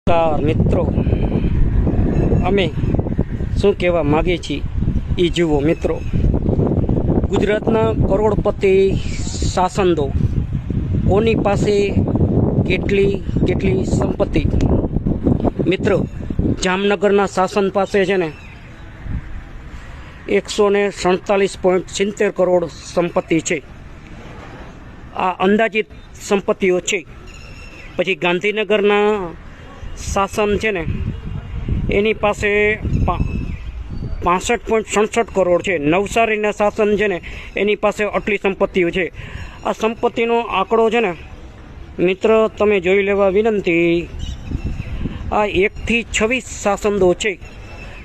મિત્રો અમે શું કહેવા માગીએ છીએ એ જુઓ મિત્રો, ગુજરાતના કરોડપતિ શાસનદો કોની પાસે કેટલી સંપત્તિ? મિત્રો, જામનગરના શાસન પાસે છે ને 147.70 કરોડ સંપત્તિ છે. આ અંદાજિત સંપત્તિઓ છે. પછી ગાંધીનગરના શાસન છે ને એની પાસે 65.67 કરોડ છે. નવસારીના શાસન છે ને એની પાસે આટલી સંપત્તિઓ છે. આ સંપત્તિનો આંકડો છે ને મિત્ર તમે જોઈ લેવા વિનંતી. આ 1 થી 26 શાસનદો છે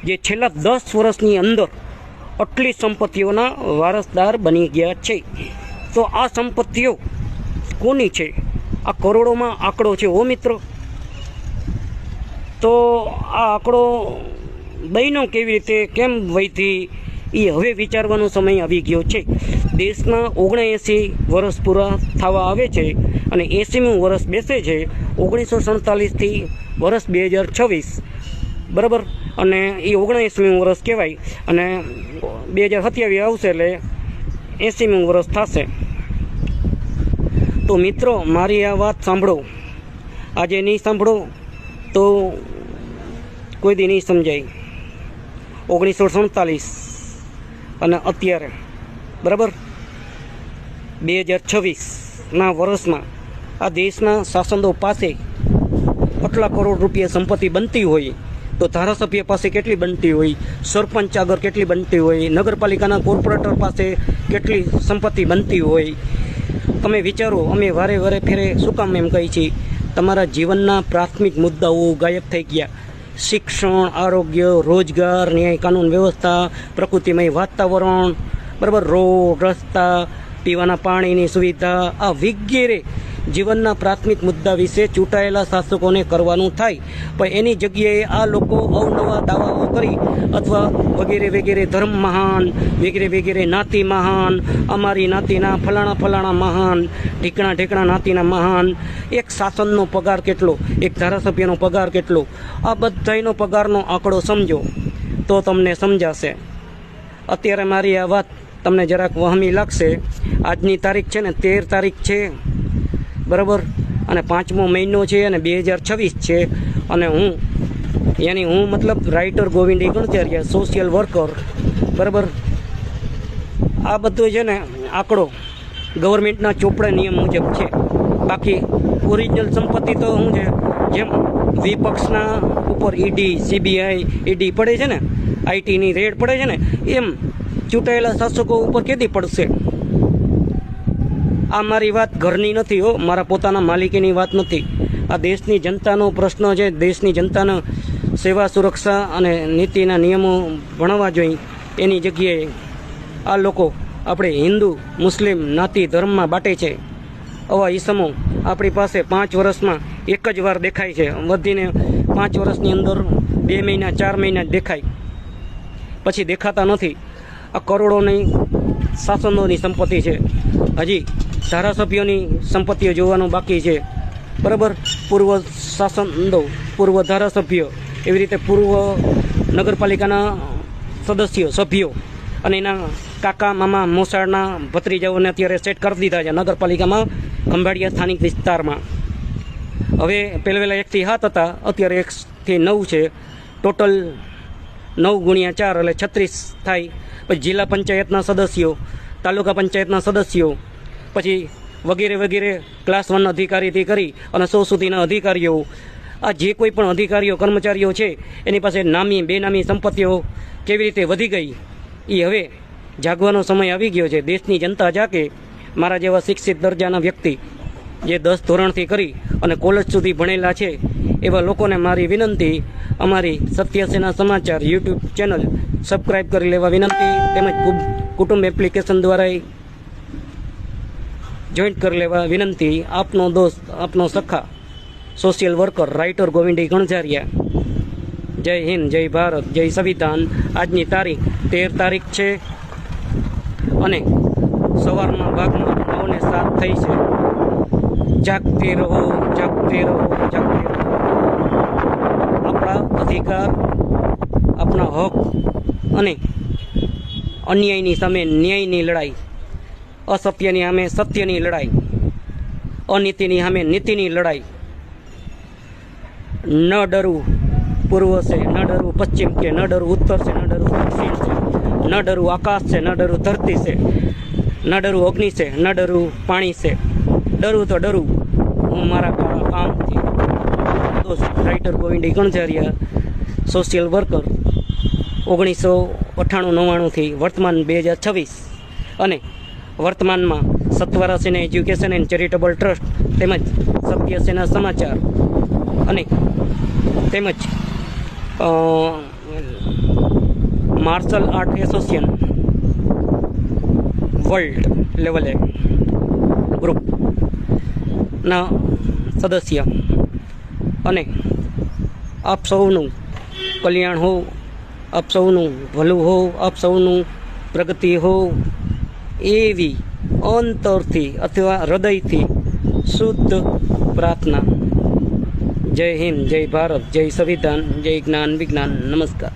જે છેલ્લા 10 વર્ષની અંદર આટલી સંપત્તિઓના વારસદાર બની ગયા છે. તો આ સંપત્તિઓ કોની છે? આ કરોડોમાં આંકડો છે ઓ મિત્રો. તો આ આંકડો બન્યો કેવી રીતે, કેમ વયથી, એ હવે વિચારવાનો સમય આવી ગયો છે. દેશના 79 વર્ષ પૂરા થવા આવે છે અને 80મું વર્ષ બેસે છે 1947થી વર્ષ 2026, બરાબર. અને એ 79મું વર્ષ કહેવાય અને 2027 આવશે એટલે 80મું વર્ષ થશે. તો મિત્રો મારી આ વાત સાંભળો. આજે નહીં સાંભળો તો કોઈ દી નહીં સમજાય. 1947 અને અત્યારે બરાબર 2026ના વર્ષમાં આ દેશના શાસનદો પાસે આટલા કરોડ રૂપિયા સંપત્તિ બનતી હોય તો ધારાસભ્ય પાસે કેટલી બનતી હોય, સરપંચ આગળ કેટલી બનતી હોય, નગરપાલિકાના કોર્પોરેટર પાસે કેટલી સંપત્તિ બનતી હોય. તમે વિચારો. અમે વારે ફેરે શું કામ એમ કહી છીએ? તમારા જીવનના પ્રાથમિક મુદ્દાઓ ગાયબ થઈ ગયા. શિક્ષણ, આરોગ્ય, રોજગાર, ન્યાય, કાનૂન વ્યવસ્થા, પ્રકૃતિમય વાતાવરણ, બરાબર, રોડ, રસ્તા, પીવાના પાણીની સુવિધા, આ વગેરે જીવનના પ્રાથમિક મુદ્દા વિશે ચૂંટાયેલા શાસકોને કરવાનું થાય. પણ એની જગ્યાએ આ લોકો અવનવા દાવાઓ કરી અથવા વગેરે ધર્મ મહાન, વગેરે નાતિ મહાન, અમારી નાતિના ફલાણા મહાન, ઢીકણા નાતિના મહાન. એક શાસનનો પગાર કેટલો, એક ધારાસભ્યનો પગાર કેટલો, આ બધાનો પગારનો આંકડો સમજો તો તમને સમજાશે. અત્યારે મારી આ વાત તમને જરાક વહમી લાગશે. આજની તારીખ છે ને 13 તારીખ છે, બરાબર, અને 5મો મહિનો છે અને 2026 છે. અને હું મતલબ રાઇટર ગોવિંદ ગણચારિયા, સોશિયલ વર્કર, બરાબર. આ બધું છે ને આંકડો ગવર્મેન્ટના ચોપડે નિયમ મુજબ છે. બાકી ઓરિજિનલ સંપત્તિ તો શું છે, જેમ વિપક્ષના ઉપર ઈડી, સીબીઆઈ, ઈડી પડે છે ને, આઈટીની રેડ પડે છે ને, એમ ચૂંટાયેલા શાસકો ઉપર કેદી પડશે? આ મારી વાત ઘરની નથી હો, મારા પોતાના માલિકીની વાત નથી. આ દેશની જનતાનો પ્રશ્ન છે. દેશની જનતાના સેવા, સુરક્ષા અને નીતિના નિયમો ભણવા જોઈએ. એની જગ્યાએ આ લોકો આપણે હિન્દુ મુસ્લિમ નાતી ધર્મમાં બાટે છે. આવા ઈસમો આપણી પાસે 5 વર્ષમાં એક જ વાર દેખાય છે. વધીને 5 વર્ષની અંદર 2 મહિના 4 મહિના જ દેખાય, પછી દેખાતા નથી. આ કરોડોની શાસનોની સંપત્તિ છે. હજી ધારાસભ્યોની સંપત્તિઓ જોવાનું બાકી છે, બરાબર. પૂર્વ શાસનદો, પૂર્વ ધારાસભ્ય, એવી રીતે પૂર્વ નગરપાલિકાના સભ્યો અને એના કાકા, મામા, મોસાળના ભત્રીજાઓને અત્યારે સેટ કરી દીધા છે નગરપાલિકામાં, ખંભાળિયા સ્થાનિક વિસ્તારમાં. હવે પહેલાં 1 થી 7 હતા, અત્યારે 1 થી 9 છે. ટોટલ 9 × 4 એટલે 36 થાય. પછી જિલ્લા પંચાયતના સદસ્યો, તાલુકા પંચાયતના સદસ્યો, પછી વગેરે ક્લાસ 1 અધિકારીથી કરી અને 100 સુધીના અધિકારીઓ. આ જે કોઈ પણ અધિકારીઓ, કર્મચારીઓ છે એની પાસે નામી બેનામી સંપત્તિઓ કેવી રીતે વધી ગઈ એ હવે જાગવાનો સમય આવી ગયો છે. દેશની જનતા જાગે. મારા જેવા શિક્ષિત દરજાના વ્યક્તિ જે 10 ધોરણથી કરી અને કોલેજ સુધી ભણેલા છે એવા લોકોને મારી વિનંતી, અમારી સત્યસેના સમાચાર યુટ્યુબ ચેનલ સબસ્ક્રાઈબ કરી લેવા વિનંતી. તેમજ કુટુંબ એપ્લિકેશન દ્વારા જોઈન્ટ કરી લેવા વિનંતી. આપનો દોસ્ત, આપનો સખા, સોશિયલ વર્કર, રાઇટર ગોવિંદ ગણચારિયા. જય હિન્દ, જય ભારત, જય સંવિધાન. આજની તારીખ 13 તારીખ છે અને સવારના ભાગમાં 9:07 થઈ છે. જાગતે રહો, જાગતે રહો, જાગતે રહો. અધિકાર, આપણા હક અને અન્યાયની સામે ન્યાયની લડાઈ, અસત્યની સામે સત્યની લડાઈ, અનીતિની સામે નીતિની લડાઈ. ન ડરવું પૂર્વ છે, ન ડરવું પશ્ચિમ કે, ન ડરવું ઉત્તર છે, ન ડરવું દક્ષિણ છે, ન ડરવું આકાશ છે, ન ડરવું ધરતી છે, ન ડરવું અગ્નિ છે, ન ડરવું પાણી છે. ડરવું તો ડરવું હું મારા કામથી. દોસ્ત રાઇટર ગોવિંદ ગણજારિયા, સોશિયલ વર્કર, 1998-99થી વર્તમાન 2026, અને વર્તમાનમાં સત્વરા સેના એજ્યુકેશન એન્ડ ચેરિટેબલ ટ્રસ્ટ તેમજ સત્ય સેના સમાચાર અને તેમજ માર્શલ આર્ટ એસોસિએશન વર્લ્ડ લેવલે ગ્રુપના સદસ્ય. અને આપ સૌનું કલ્યાણ હો, આપ સૌનું ભલું હો, આપ સૌનું પ્રગતિ હો, એવી અંતરથી અથવા હૃદયથી શુદ્ધ પ્રાર્થના. જય હિન્દ, જય ભારત, જય સંવિધાન, જય જ્ઞાન વિજ્ઞાન. નમસ્કાર.